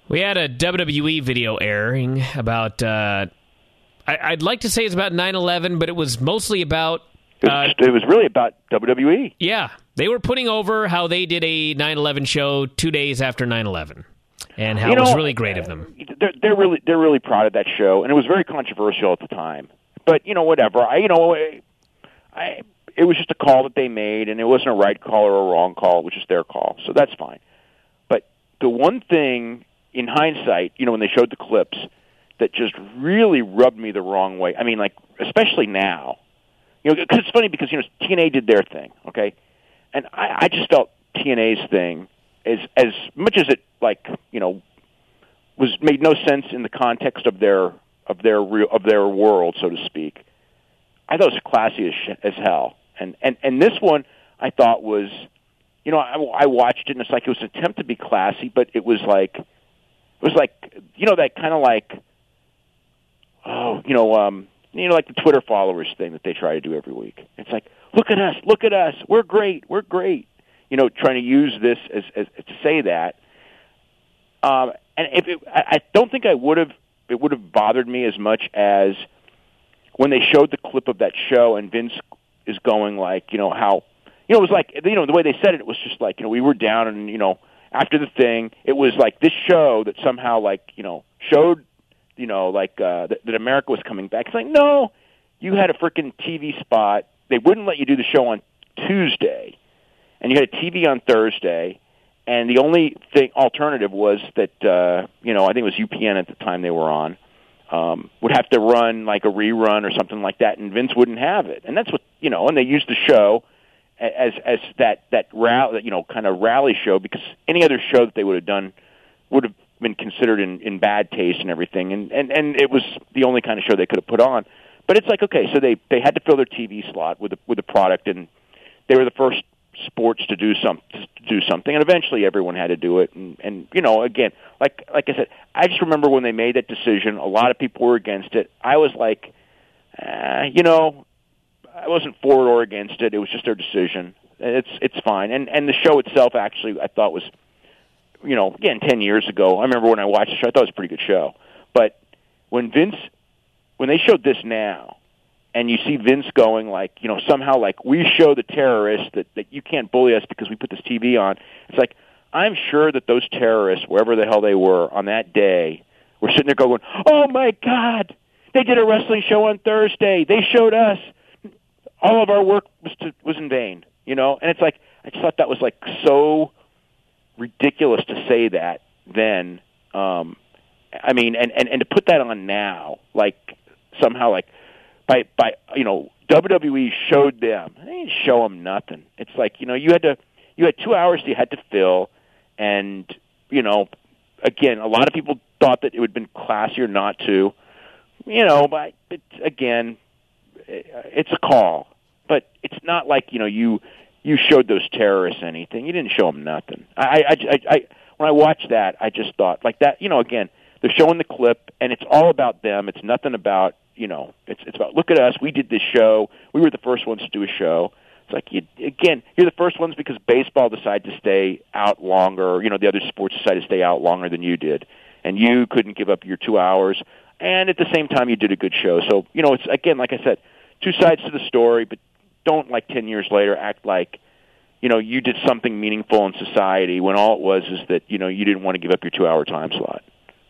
We had a WWE video airing about, I'd like to say it's about 9/11, but it was mostly about... It was really about WWE. Yeah. They were putting over how they did a 9/11 show 2 days after 9/11, and how it was really great of them. They're really proud of that show, and it was very controversial at the time. But, whatever. It was just a call that they made, and it wasn't a right call or a wrong call. It was just their call, so that's fine. But the one thing, in hindsight, when they showed the clips, that just really rubbed me the wrong way. I mean, especially now. Because it's funny because, TNA did their thing, okay? And I just felt TNA's thing, as much as it, was made no sense in the context of their world, so to speak. I thought it was classy as hell. And this one I thought was, I watched it and it's like it was an attempt to be classy, but it was like that kind of like the Twitter followers thing that they try to do every week. It's like, look at us, we're great. Trying to use this as to say that. And I don't think it would have bothered me as much as when they showed the clip of that show and Vince is going how, it was like, the way they said it was just like, we were down and, after the thing, it was like this show that somehow showed, that America was coming back. It's like, no, you had a freaking TV spot. They wouldn't let you do the show on Tuesday, and you had a TV on Thursday, and the only alternative was that, I think it was UPN at the time they were on, would have to run like a rerun or something like that, and Vince wouldn't have it. And that's what, and they used the show as that rally, kind of rally show, because any other show that they would have done would have been considered in bad taste and everything, and it was the only kind of show they could have put on. But it's like, okay, so they had to fill their TV slot with a product, and they were the first sports to do something, and eventually everyone had to do it. And again, like I said, I just remember when they made that decision, a lot of people were against it. I was like, I wasn't for or against it. It was just their decision. It's fine. And the show itself, actually, I thought was, again, 10 years ago, I remember when I watched the show, I thought it was a pretty good show. But when they showed this now, and you see Vince going somehow we show the terrorists that you can't bully us because we put this TV on. It's like, I'm sure that those terrorists, wherever the hell they were on that day, were sitting there going, oh my God, they did a wrestling show on Thursday. They showed us. All of our work was in vain, And it's like, I just thought that was so ridiculous to say that then. I mean, and to put that on now, somehow by WWE showed them. They didn't show them nothing. It's like, you had 2 hours you had to fill, and again, a lot of people thought that it would have been classier not to. But it's a call, but it's not like you showed those terrorists anything. You didn't show them nothing. I when I watched that, I just thought that. Again, they're showing the clip, and it's all about them. It's nothing about. It's about, look at us. We did this show. We were the first ones to do a show. It's like, you're the first ones because baseball decided to stay out longer. The other sports decided to stay out longer than you did, and you couldn't give up your 2 hours. And at the same time, you did a good show. So it's, again, like I said, two sides to the story, but don't 10 years later act like you did something meaningful in society when all it was is that you didn't want to give up your 2 hour time slot.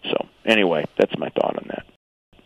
So anyway, that's my thought on that.